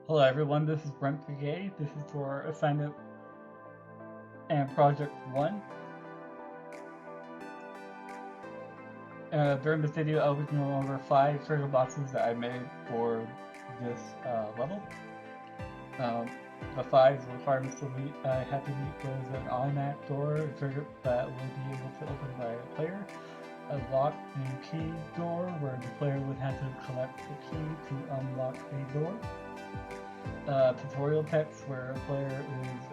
Hello everyone, this is BreBegay. This is for assignment and project 1. During this video, I'll be going over 5 trigger boxes that I made for this level. The 5 requirements to meet, I had to meet was an automatic door, a trigger that will be able to open by a player, a lock and key door where the player would have to collect the key to unlock a door. Tutorial text where a player is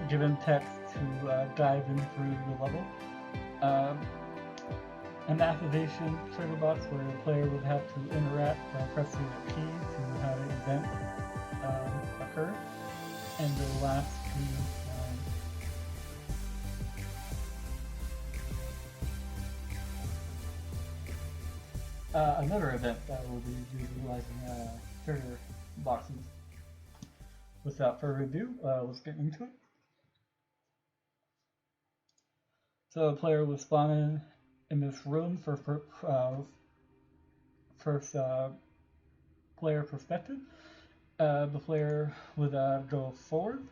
given text to guide them through the level. An activation trigger box where the player would have to interact by pressing a key to have an event occur. And the last two another event that will be utilizing trigger boxes. Without further ado, let's get into it. So the player will spawn in this room for first player perspective. The player would go forward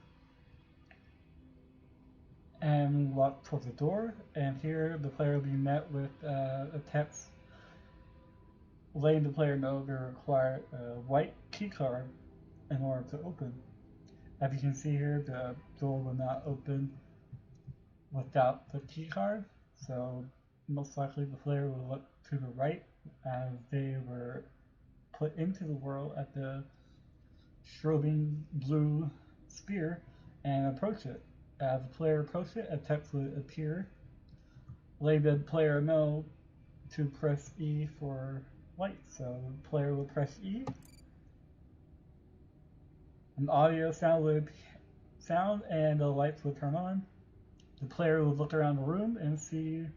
and walk towards the door, and here the player will be met with a text letting the player know they require a white key card in order to open. As you can see here, the door will not open without the key card, so most likely the player will look to the right as they were put into the world at the strobing blue sphere and approach it. As the player approaches it, a text would appear, letting the player know to press E for light. So the player will press E. An audio sound and the lights will turn on. The player will look around the room and see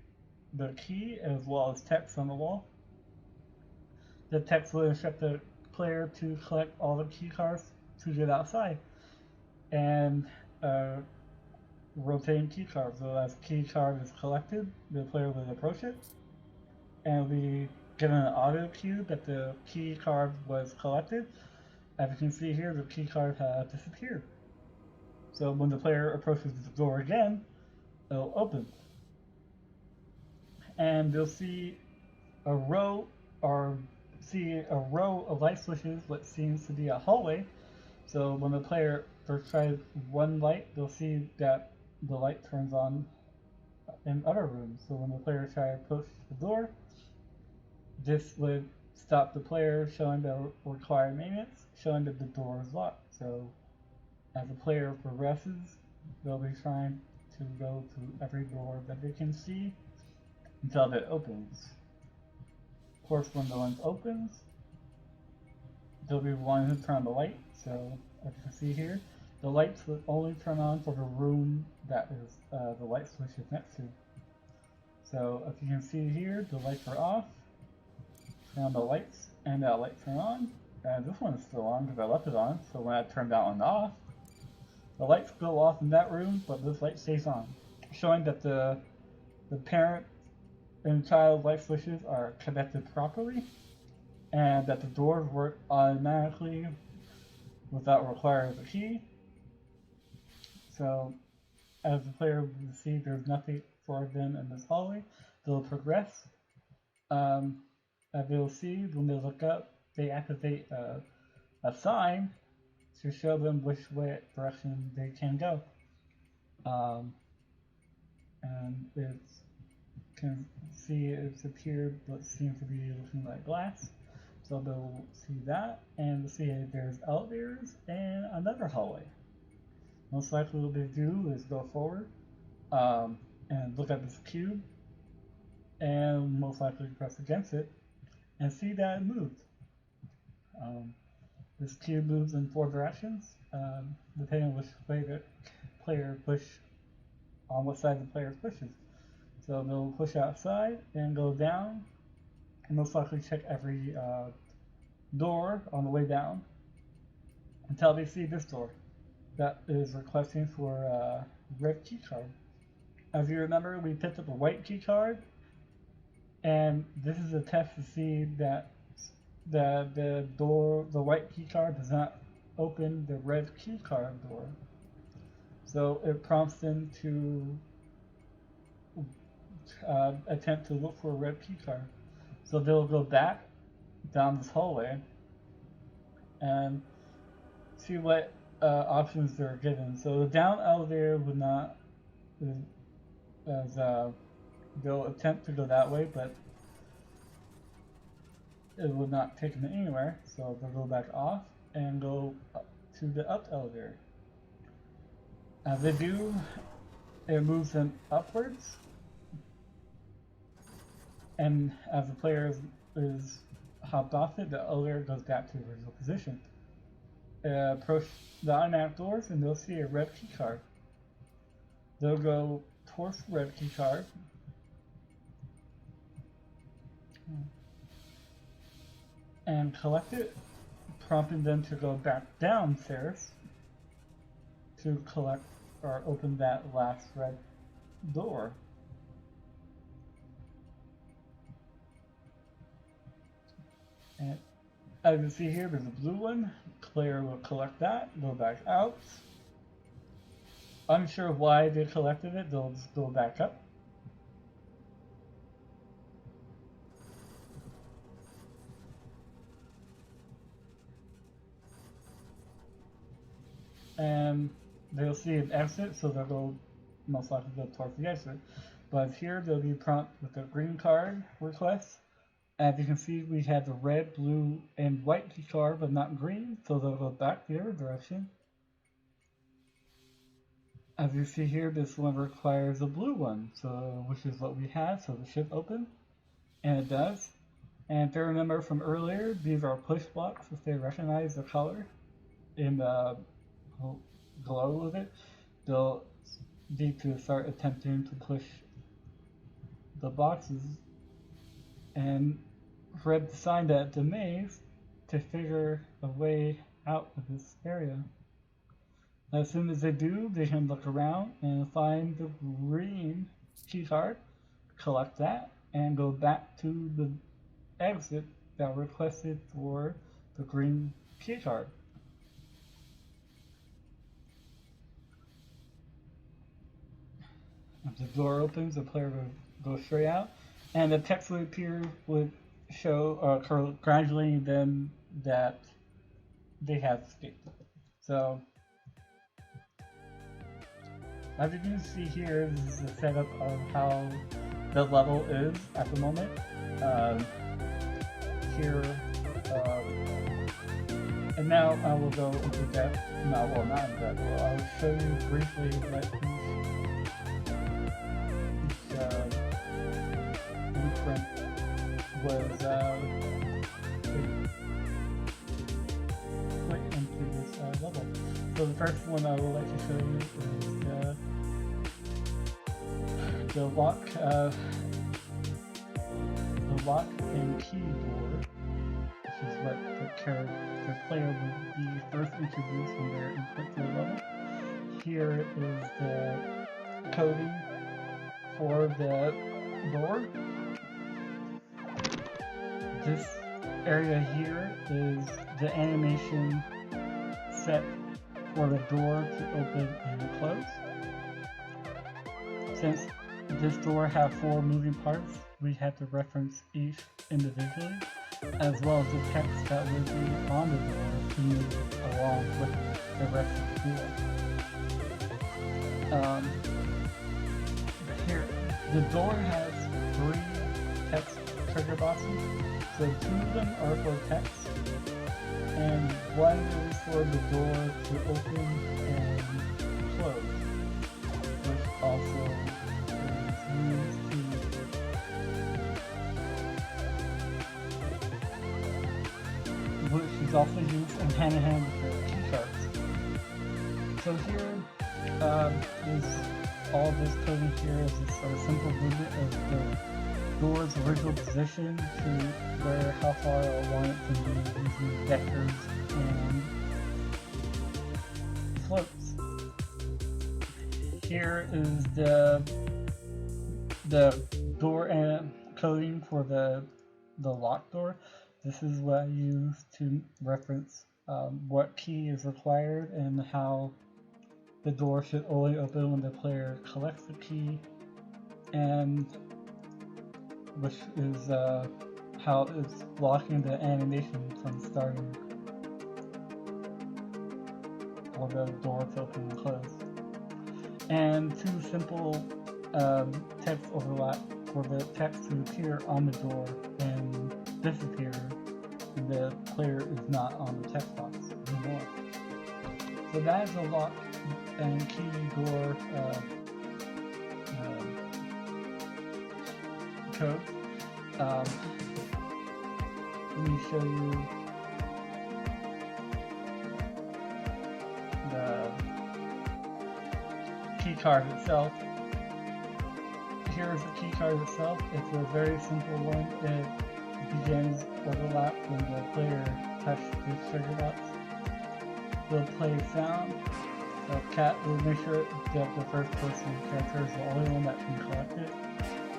the key as well as text on the wall. The text will instruct the player to collect all the key cards to get outside and rotating key cards. So as key card is collected, the player will approach it and will be given an audio cue that the key card was collected. As you can see here, the key card has disappeared. So when the player approaches the door again, it'll open. And you'll see a row of light switches, what seems to be a hallway. So when the player first tries one light, they'll see that the light turns on in other rooms. So when the player tries to push the door, this would stop the player, showing the required maintenance, showing that the door is locked. So as the player progresses, they'll be trying to go to every door that they can see until it opens. Of course, when the one opens, there'll be one to turn on the light. So as you can see here, the lights will only turn on for the room that is the light switch is next to. So as you can see here, the lights are off. Turn on the lights, and that light turn on. And this one is still on because I left it on. So when I turn that one off, the lights go off in that room, but this light stays on, showing that the parent and child light switches are connected properly, and that the doors work automatically without requiring a key. So as the player will see, there's nothing for them in this hallway. They'll progress. As they'll see, when they look up, they activate a sign to show them which direction they can go. And it's can see it's appeared what seems to be looking like glass. So they'll see that and see there's elevators and another hallway. Most likely what they do is go forward and look at this cube and most likely press against it and see that it moved. This cube moves in 4 directions, depending on which way the player on what side the player pushes. So they'll push outside and go down, and most likely check every door on the way down until they see this door that is requesting for a red key card. As you remember, we picked up a white key card, and this is a test to see that that the door, the white key card does not open the red key card door. So it prompts them to attempt to look for a red key card. So they'll go back down this hallway and see what options they're given. So the down elevator would not, as they'll attempt to go that way, but it would not take them anywhere. So they'll go back off and go up to the up elevator. As they do, it moves them upwards, and as the player is hopped off it, the elevator goes back to the original position. Approach the automatic doors and they'll see a red key card. They'll go towards the red key card and collect it, prompting them to go back downstairs to collect or open that last red door. And as you see here, there's a blue one. Player will collect that, go back out. Unsure why they collected it, they'll just go back up. And they'll see an exit, so they'll go most likely go towards the exit. But here they'll be prompted with a green card request. As you can see, we have the red, blue, and white key card, but not green, so they'll go back the other direction. As you see here, this one requires a blue one, so which is what we have, so it should open, and it does. And if you remember from earlier, these are push blocks if they recognize the color in the glow of it. They'll need to start attempting to push the boxes, and Fred designed that the maze to figure a way out of this area. As soon as they do, they can look around and find the green key card, collect that, and go back to the exit that requested for the green key card. If the door opens, the player will go straight out, and the text would appear would show congratulating them that they have escaped. So, as you can see here, this is a setup of how the level is at the moment. Here, and now I will go into depth. No, well, not in depth. Well, I will show you briefly what each blueprint was put into this level. So the first one I would like to show you is the lock and key door, which is what the player would be first introduced when they're input to the level. Here is the coding for the door. This area here is the animation set for the door to open and close. Since this door has 4 moving parts, we have to reference each individually, as well as the text that will be on the door to move along with the rest of the door. Here, the door has 3 text trigger boxes, so 2 of them are for text, and 1 is for the door to open and close, which also is used to which is also used in hand-in-hand with the key cards. So here is all this coding here is a sort of simple movement of the door's original position to where how far I want it to be using vectors and floats. Here is the door and coding for the lock door. This is what I use to reference what key is required and how the door should only open when the player collects the key, and which is how it's blocking the animation from starting for the door to open and close. And two simple text overlap for the text to appear on the door and disappear when the player is not on the text box anymore. So that is a lock and key door code. Let me show you the key card itself. Here's the key card itself. It's a very simple one. It begins overlap when the player touches the trigger box. We'll play sound. The cat will make sure that the first person character is the only one that can collect it.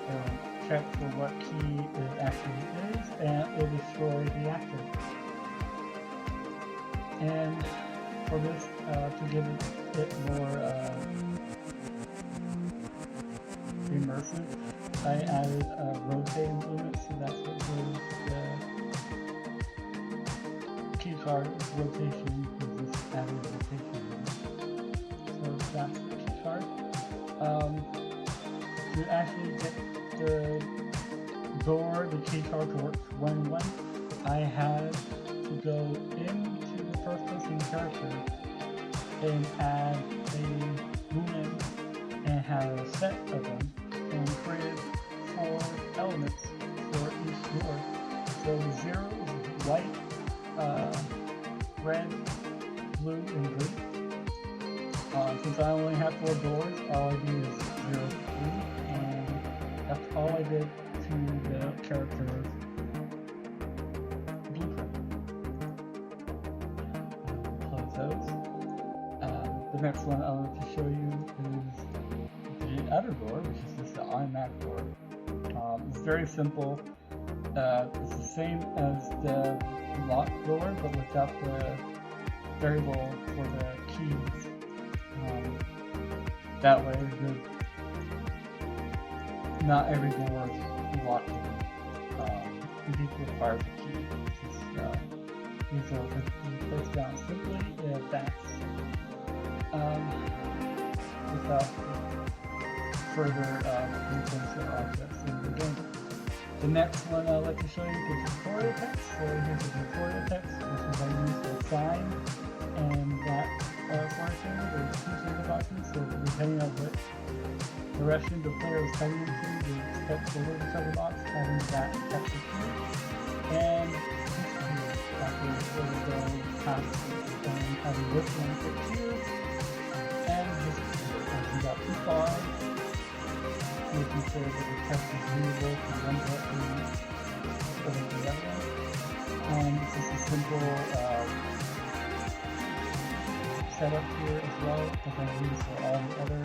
It'll check for what key it actually is, and it will destroy the actor. And for this, to give it more immersive, I added a rotate movement, so that's what gives the key card rotation, is this added rotation movement. So that's the key card. To actually get the door, the key card to work one-on-one, I had to go into the first person character and add a movement and have a set of them, and created 4 elements for each door. So 0 is white, red, blue, and green. Since I only have 4 doors, all I do is 0 to 3, and that's all I did to the character's blueprint. Close those. The next one I want to show you is the other door, which is just the automatic door. It's very simple. It's the same as the lock door, but without the variable for the keys. That way, not every door is locked in. It requires a key. These are placed down simply in advance, without further movements or objects in the game. The next one I'd like to show you is the tutorial text. So here's the tutorial text, which is I use the sign and that portion. There's 2 single boxes, so depending on what direction the player is heading into, they step over the trigger box, having that text appear, and disappear after the go past and having this one appear and disappear. As you got too far, making sure that the text is readable from one direction over the other one. And this is a simple setup here as well, that I use for all the other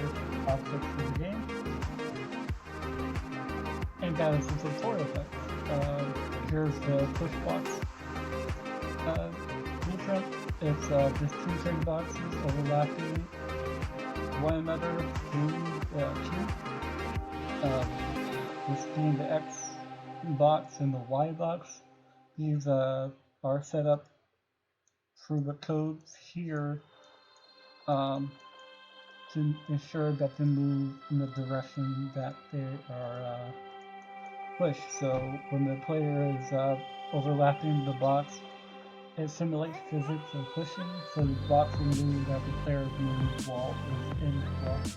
objects in the game. And that is the tutorial text. Here's the push box blueprint. It's just 2 trigger boxes overlapping one another through the cube. This being the X box and the Y box. These are set up through the codes here to ensure that they move in the direction that they are pushed. So when the player is overlapping the box, it simulates physics of pushing, so the box will move as the player moves while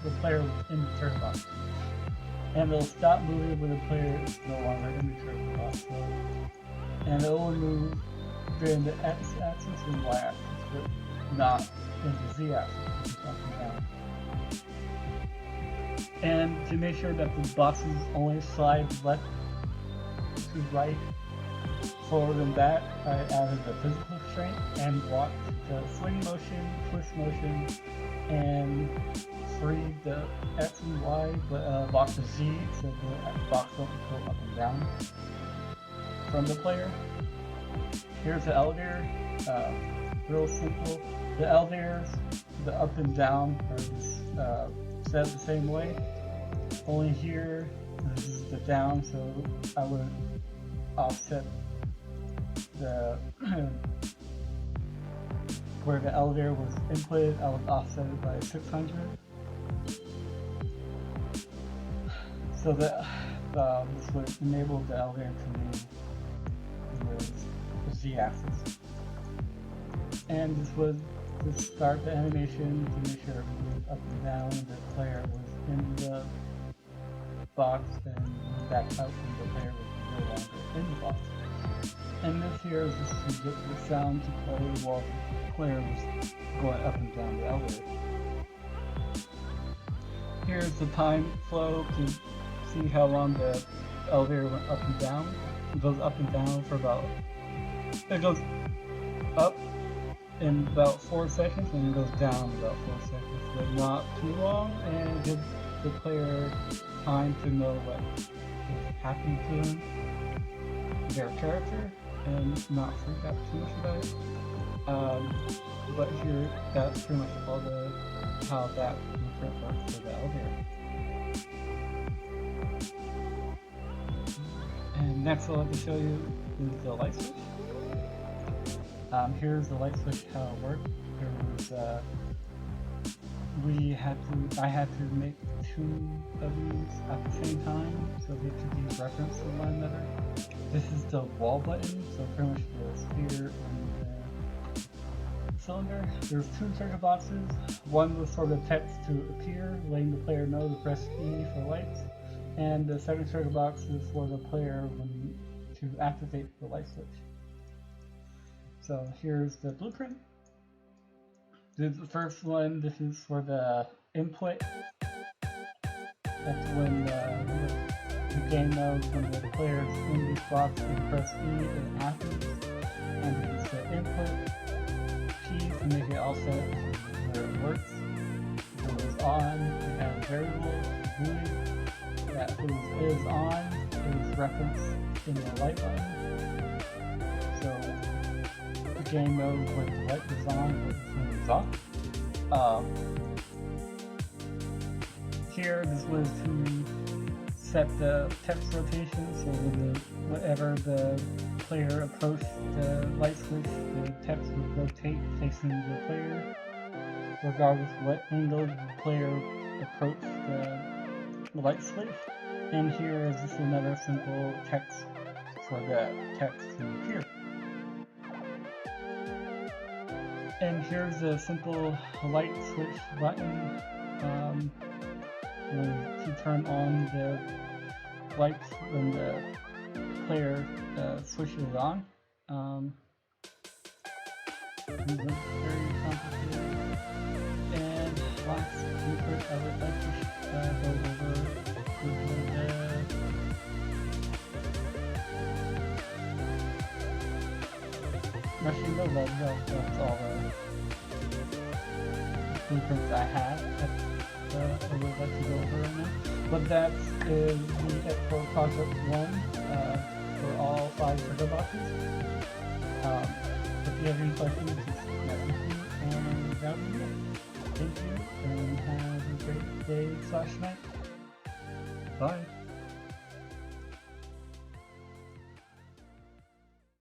the player is in the trigger box. And it'll stop moving when the player is no longer in the trigger box. So, and it will move during the X-axis and Y-axis, but not in the Z-axis, which is up and down. And to make sure that the boxes only slide left to right, forward and back, I added the physical constraint and blocked the swing motion, push motion, and free the X and Y, but lock the Z so the box don't go up and down from the player. Here's the elevator, real simple. The elevators, the up and down are set the same way. Only here, this is the down, so I would offset the where the elevator was inputted, I would offset it by 600. So that this would enable the elevator to move with the z-axis. And this would just start the animation to make sure it moved up and down. The player was in the box and moved back out when the player was no longer in the box. And this here is just to get the sound to play while the player was going up and down the elevator. Here's the time flow to see how long the elevator went up and down. It goes up and down for it goes up in about 4 seconds and it goes down in about 4 seconds, but not too long, and it gives the player time to know what is happening to them, their character, and not freak out too much about it. But here, that's pretty much all how that blueprint works for the elevator. And next I'd like to show you is the light switch. Here's the light switch, how it worked. There was, I had to make 2 of these at the same time, so they could be referenced to one another. This is the wall button, so pretty much the sphere and the cylinder. There's 2 circuit boxes. One was for the text to appear, letting the player know to press E for lights, and the second circuit box is for the player to activate the light switch. So here's the blueprint. This is the first one. This is for the input. That's when the game knows when the player is in this box, they press E, it happens. And it's the input key to make it all set where it works. If it was on, we have a variable boolean that is on, is referenced in the light button. So the game knows when the light is on, when it's off. Here, this was to set the text rotation, so whenever the player approached the light switch, the text would rotate facing the player, regardless of what angle the player approached the light switch. And here is just another simple text for the text to appear. And here's a simple light switch button to turn on the lights when the player switches on. These are very complicated. And last blueprint I would like to go over actually no, that's all the blueprints I have that I would like to go over right now. But that is it for project 1 for all 5 circuit boxes. If you have any questions, just message me and that would be it. Thank you and have a great day/night. Bye.